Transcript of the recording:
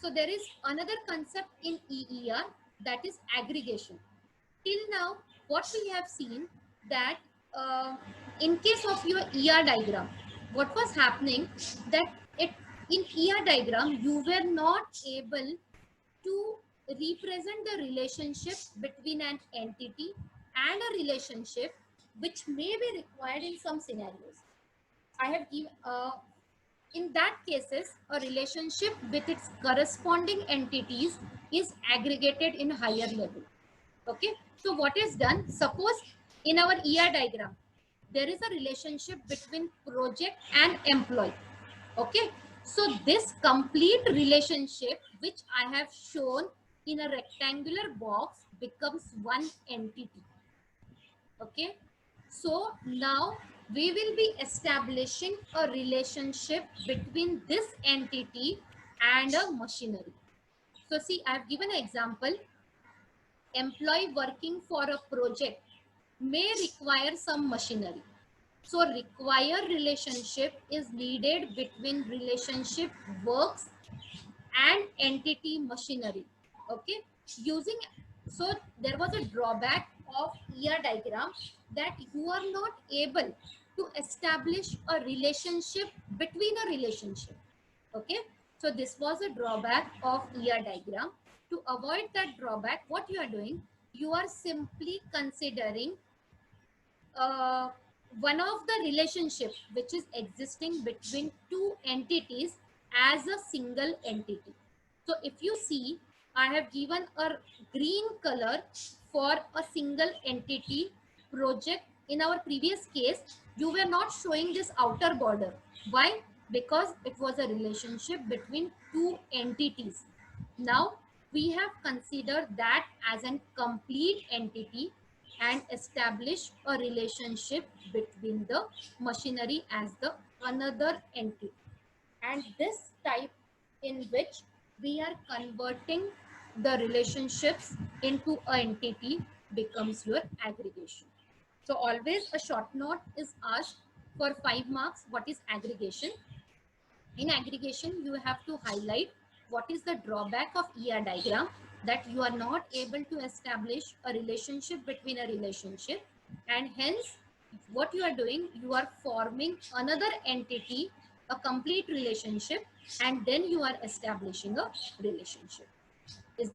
So there is another concept in EER, that is aggregation. Till now, what we have seen that in case of your ER diagram, what was happening that in ER diagram you were not able to represent the relationship between an entity and a relationship which may be required in some scenarios. I have given in that cases a relationship with its corresponding entities is aggregated in higher level. Okay, so what is done, suppose in our ER diagram there is a relationship between project and employee. Okay, so this complete relationship which I have shown in a rectangular box becomes one entity. Okay, so now we will be establishing a relationship between this entity and a machinery. So see, I have given an example. Employee working for a project may require some machinery. So require relationship is needed between relationship works and entity machinery. Okay, using, so there was a drawback of ER diagram that you are not able to establish a relationship between a relationship. Okay, so this was a drawback of ER diagram. To avoid that drawback, what you are doing, you are simply considering uh, one of the relationship which is existing between two entities as a single entity. So if you see, I have given a green color for a single entity project. In our previous case, you were not showing this outer border. Why? Because it was a relationship between two entities. Now we have considered that as a complete entity and establish a relationship between the machinery as the another entity. And this type in which we are converting the relationships into an entity becomes your aggregation. So always a short note is asked for 5 marks. What is aggregation? In aggregation, you have to highlight what is the drawback of ER diagram, that you are not able to establish a relationship between a relationship, and hence what you are doing, you are forming another entity, a complete relationship, and then you are establishing a relationship.